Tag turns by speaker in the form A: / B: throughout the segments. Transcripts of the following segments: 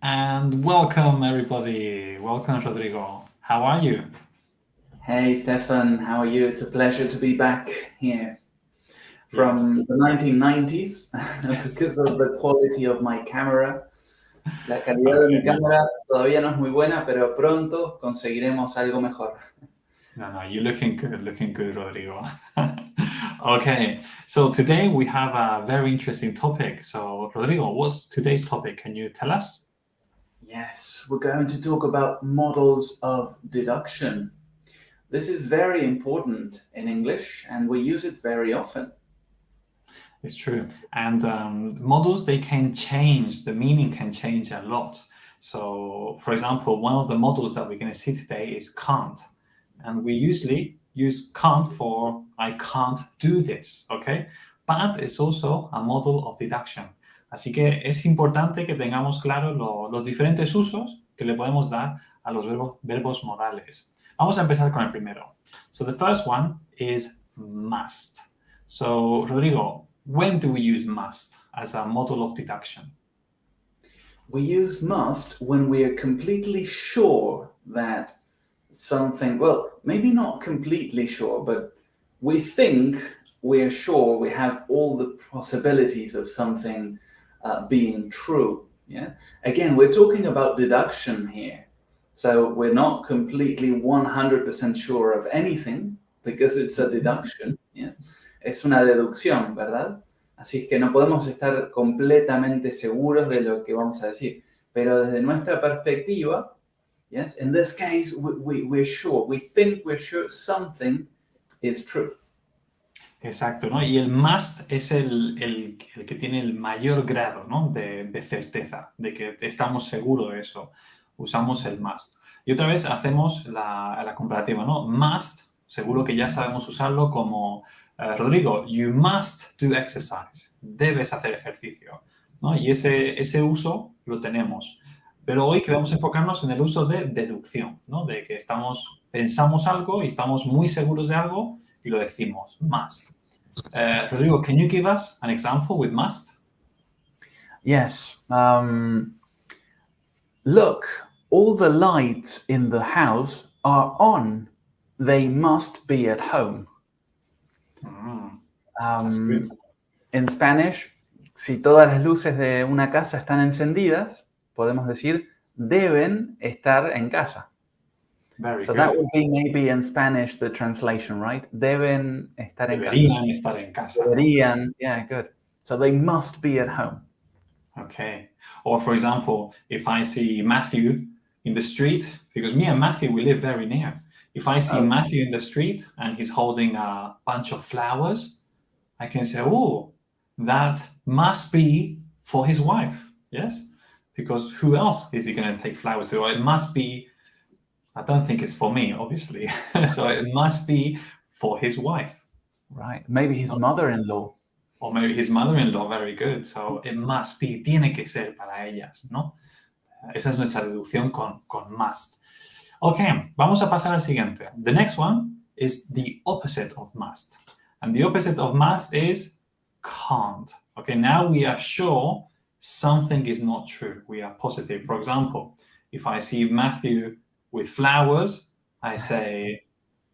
A: And welcome, everybody. Welcome, Rodrigo. How are you?
B: Hey Stefan, how are you? It's a pleasure to be back here
A: Yes.
B: from the 1990s because of the quality of my camera. La calidad de mi
A: Okay.
B: cámara todavía no es muy buena, pero pronto conseguiremos algo mejor.
A: No, you're looking good, Rodrigo. Okay, so today we have a very interesting topic. So, Rodrigo, what's today's topic? Can you tell us?
B: Yes, we're going to talk about models of deduction. This is very important in English and we use it very often.
A: It's true. And models, they can change, the meaning can change a lot. So, for example, one of the models that we're going to see today is can't. And we usually use can't for I can't do this, okay? But it's also a model of deduction. Así que es importante que tengamos claro los diferentes usos que le podemos dar a los verbos modales. Vamos a empezar con el primero. So the first one is must. So, Rodrigo, when do we use must as a model of deduction?
B: We use must when we are completely sure that something, well, maybe not completely sure, but we think we're sure we have all the possibilities of something being true. Yeah. Again, we're talking about deduction here. So we're not completely 100% sure of anything because it's a deduction. Yeah. Es una deducción, ¿verdad? Así es que no podemos estar completamente seguros de lo que vamos a decir. Pero desde nuestra perspectiva, yes, in this case, we're sure, we think we're sure something is true.
A: Exacto, ¿no? Y el must es el que tiene el mayor grado, ¿no? de certeza, de que estamos seguros de eso. Usamos el must. Y otra vez hacemos la comparativa, ¿no? Must, seguro que ya sabemos usarlo como, Rodrigo, you must do exercise. Debes hacer ejercicio, ¿no? Y ese uso lo tenemos. Pero hoy queremos enfocarnos en el uso de deducción, ¿no? De que pensamos algo y estamos muy seguros de algo y lo decimos, must. Rodrigo, can you give us an example with must?
B: Yes. Look, all the lights in the house are on. They must be at home.
A: That's good.
B: En Spanish, si todas las luces de una casa están encendidas, podemos decir deben estar en casa.
A: Very
B: So
A: good.
B: that would be maybe in Spanish the translation, right? Deben estar en casa.
A: Deberían estar en casa.
B: Deberían, yeah, good. So they must be at home.
A: Okay. Or for example, if I see Matthew in the street, because me and Matthew, we live very near. If I see Matthew in the street and he's holding a bunch of flowers, I can say, oh, that must be for his wife. Yes? Because who else is he going to take flowers to? Or it must be, I don't think it's for me, obviously. So it must be for his wife.
B: Right. Maybe his mother-in-law.
A: Or maybe his mother-in-law, very good. So it must be, tiene que ser para ellas, ¿no? Esa es nuestra deducción con must. Okay, vamos a pasar al siguiente. The next one is the opposite of must. And the opposite of must is can't. Okay, now we are sure something is not true. We are positive. For example, if I see Matthew with flowers, I say,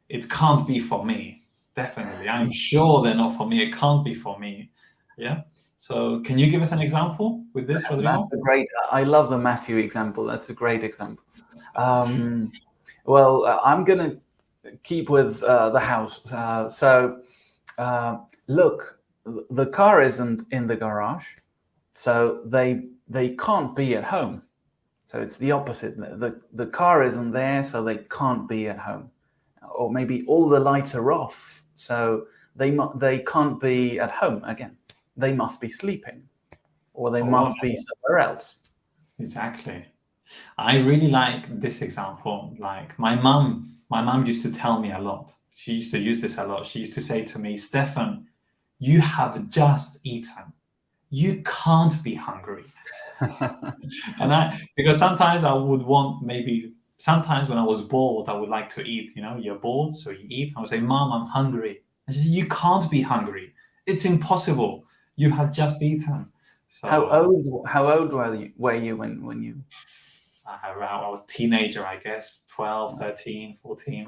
A: it can't be for me. Definitely. I'm sure they're not for me. It can't be for me. Yeah. So can you give us an example with this, Rodrigo?
B: That's a great, I love the Matthew example. That's a great example. Well, I'm going to keep with the house. Look, the car isn't in the garage, so they can't be at home. So it's the opposite. The car isn't there, so they can't be at home. Or maybe all the lights are off, so they can't be at home again. They must be sleeping, or they must be somewhere else.
A: Exactly. I really like this example. Like my mom used to tell me a lot. She used to use this a lot. She used to say to me, Stefan, you have just eaten. You can't be hungry. And because sometimes I would want sometimes when I was bored, I would like to eat, you're bored, so you eat. I would say, Mom, I'm hungry. And she said, you can't be hungry. It's impossible. You have just eaten. So
B: how old were you when you
A: around, I was a teenager, I guess, 12, 13, 14.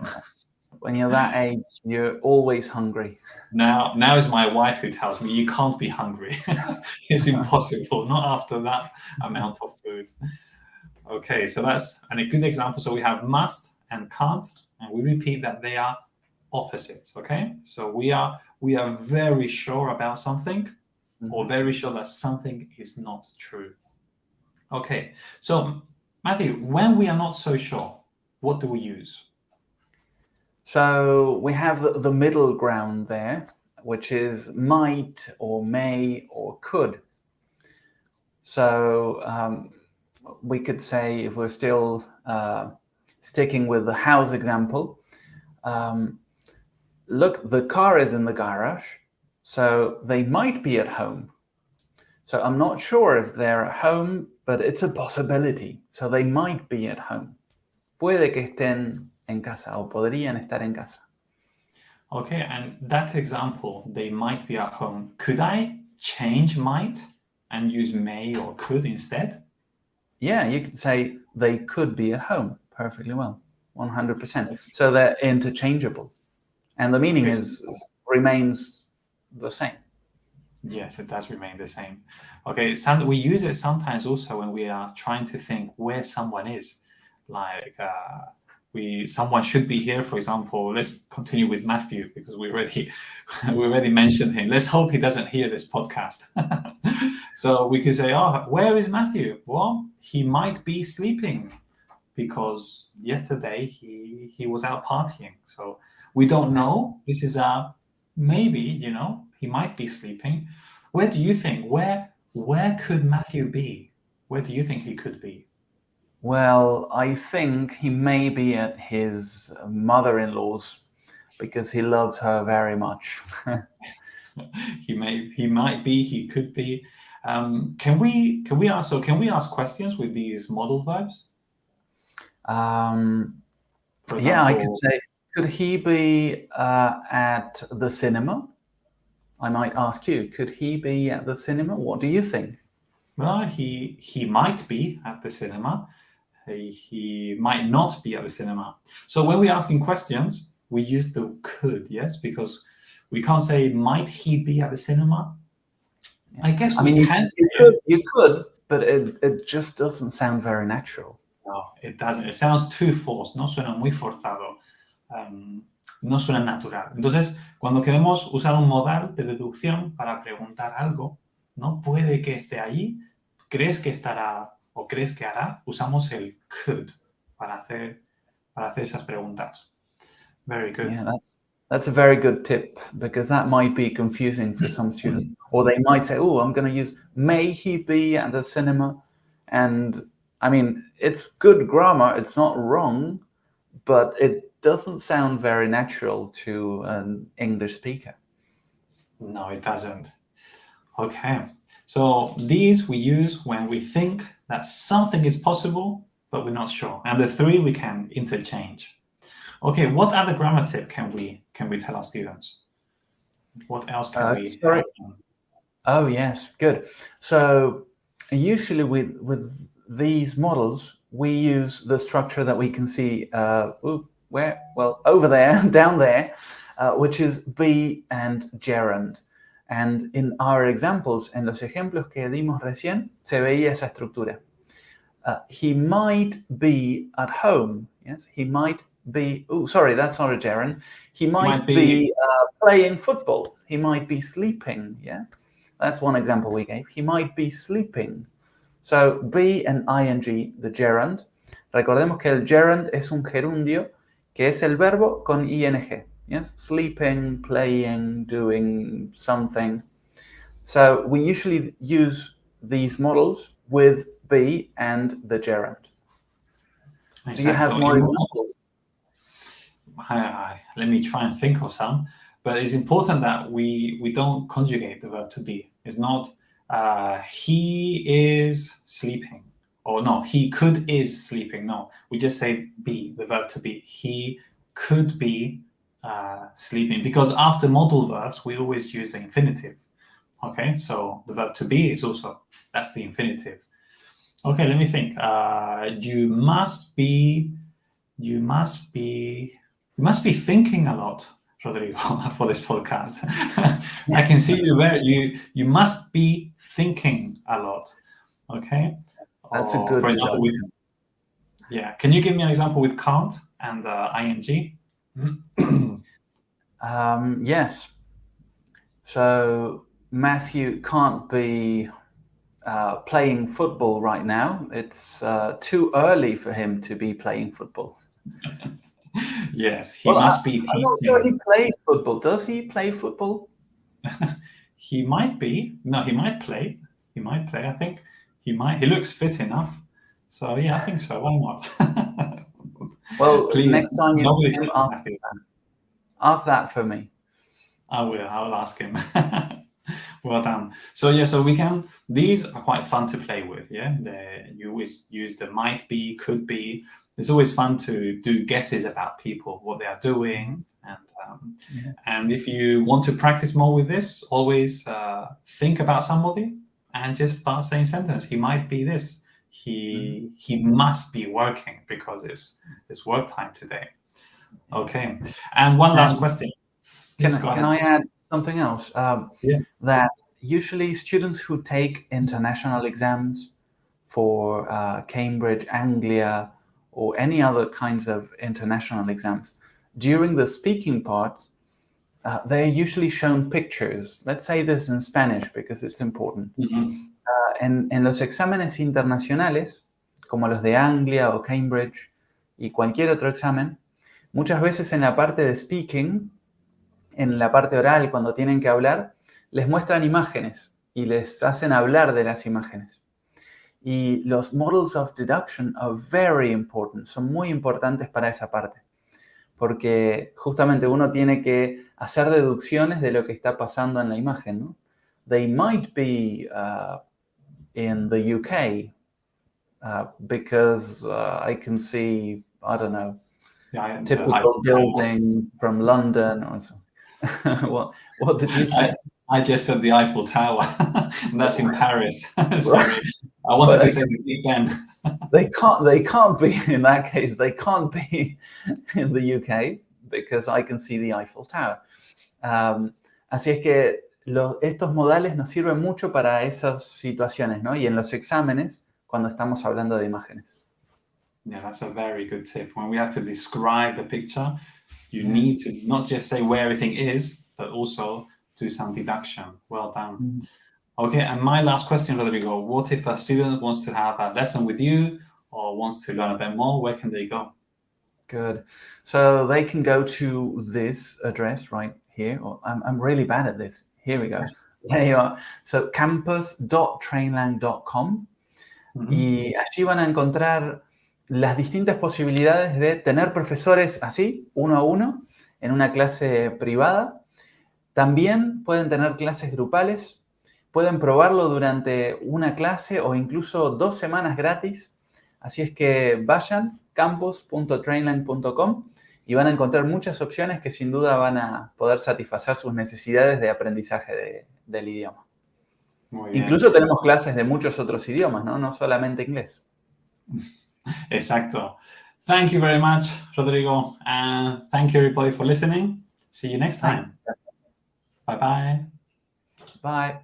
B: when you're that age, you're always hungry.
A: Now it's my wife who tells me you can't be hungry. It's impossible, not after that amount of food. Okay, so that's a good example. So we have must and can't, and we repeat that they are opposites. Okay, so we are very sure about something, or very sure that something is not true. Okay, so Matthew, when we are not so sure, what do we use?
B: So we have the middle ground there, which is might or may or could. So we could say, if we're still sticking with the house example, look, the car is in the garage, so they might be at home. So I'm not sure if they're at home, but it's a possibility. So they might be at home. Puede que estén en casa o podrían estar en casa.
A: Okay, and that example, they might be at home. Could I change might and use may or could instead?
B: Yeah, you could say they could be at home perfectly well, 100%. So they're interchangeable. And the meaning remains the same.
A: Yes, it does remain the same. Okay, we use it sometimes also when we are trying to think where someone is. Like someone should be here, for example. Let's continue with Matthew because we already mentioned him. Let's hope he doesn't hear this podcast. So we could say, oh, where is Matthew? Well, he might be sleeping because yesterday he was out partying. So we don't know. This is a maybe, he might be sleeping. Where do you think? Where could Matthew be? Where do you think he could be?
B: Well, I think he may be at his mother-in-law's because he loves her very much.
A: He might be, he could be. Can we ask questions with these modal verbs? For example,
B: yeah, I could say, could he be at the cinema? I might ask you, could he be at the cinema? What do you think?
A: Well, he might be at the cinema. He might not be at the cinema. So when we're asking questions, we use the could, yes, because we can't say might he be at the cinema. I guess
B: you could, but it just doesn't sound very natural.
A: No, it doesn't. It sounds too forced, ¿no? Suena muy forzado. No suena natural. Entonces, cuando queremos usar un modal de deducción para preguntar algo, ¿no? Puede que esté allí, crees que estará o crees que hará, usamos el could para hacer esas preguntas. Very good.
B: Yeah, that's a very good tip because that might be confusing for some students. Or they might say, oh, I'm going to use may he be at the cinema? And I mean, it's good grammar. It's not wrong, but it doesn't sound very natural to an English speaker.
A: No, it doesn't. Okay. So these we use when we think that something is possible, but we're not sure. And the three we can interchange. Okay, what other grammar tip can we tell our students? What else can we help them?
B: Oh, yes, good. So usually with these models, we use the structure that we can see over there, down there, which is be and gerund. And in our examples, en los ejemplos que dimos recién, se veía esa estructura. He might be at home. Yes, he might be. Oh, sorry, that's not a gerund. He might be playing football. He might be sleeping. Yeah, that's one example we gave. He might be sleeping. So be and ing, the gerund. Recordemos que el gerund es un gerundio que es el verbo con ing. Yes, sleeping, playing, doing something. So we usually use these models with be and the gerund. Exactly. Do you have more examples?
A: Let me try and think of some. But it's important that we don't conjugate the verb to be. It's not he is sleeping. Or no, he could is sleeping. No, we just say be, the verb to be. He could be sleeping. Because after modal verbs, we always use the infinitive. Okay, so the verb to be is uso. That's the infinitive. Okay, let me think. You must be thinking a lot, Rodrigo, for this podcast. I can see you must be thinking a lot. Okay.
B: That's a
A: Or,
B: good
A: for example,
B: deduction.
A: yeah. Can you give me an example with can't and ing?
B: Yes. So Matthew can't be playing football right now. It's too early for him to be playing football.
A: Yes, he
B: Well,
A: must be
B: I'm not sure
A: teaching.
B: he plays football. Does he play football?
A: He might be. No, he might play. He might play. I think he might. He looks fit enough. So yeah, I think so. Why not?
B: Well,
A: Please,
B: next time you
A: nobody
B: see him,
A: touch Matthew.
B: ask that for me.
A: I will. I'll ask him. Well done. So yeah, so these are quite fun to play with. Yeah, you always use the might be, could be. It's always fun to do guesses about people, what they are doing, and if you want to practice more with this, always think about somebody and just start saying sentence. He might be this. He must be working because it's work time today. Okay. And one last question.
B: Can
A: Yes, go ahead.
B: I add something else?
A: Yeah.
B: That usually students who take international exams for Cambridge, Anglia, or any other kinds of international exams, during the speaking parts, they're usually shown pictures. Let's say this in Spanish because it's important. En los exámenes internacionales, como los de Anglia o Cambridge y cualquier otro examen, muchas veces en la parte de speaking, en la parte oral, cuando tienen que hablar, les muestran imágenes y les hacen hablar de las imágenes. Y los modals of deduction are very important, son muy importantes para esa parte, porque justamente uno tiene que hacer deducciones de lo que está pasando en la imagen, ¿no? They might be in the UK because I can see, I don't know, typical building from London or something. What did you say?
A: I just said the Eiffel Tower. That's in Paris. Sorry, I wanted to say the Big Ben.
B: They can't be in that case. They can't be in the UK because I can see the Eiffel Tower. Así es que estos modales nos sirven mucho para esas situaciones, ¿no? Y en los exámenes cuando estamos hablando de imágenes.
A: Yeah, that's a very good tip. When we have to describe the picture, you need to not just say where everything is, but also do some deduction. Well done. Okay, and my last question, Rodrigo, what if a student wants to have a lesson with you or wants to learn a bit more? Where can they go?
B: Good. So they can go to this address right here. I'm really bad at this. Here we go. There you are. So campus.trainlang.com. Y allí van a encontrar las distintas posibilidades de tener profesores así, uno a uno, en una clase privada. También pueden tener clases grupales. Pueden probarlo durante una clase o incluso 2 semanas gratis. Así es que vayan campus.trainlang.com y van a encontrar muchas opciones que sin duda van a poder satisfacer sus necesidades de aprendizaje del idioma. Incluso tenemos clases de muchos otros idiomas, ¿no? No solamente inglés.
A: Exacto. Thank you very much, Rodrigo. And thank you, everybody, for listening. See you next time.
B: Thanks.
A: Bye-bye.
B: Bye.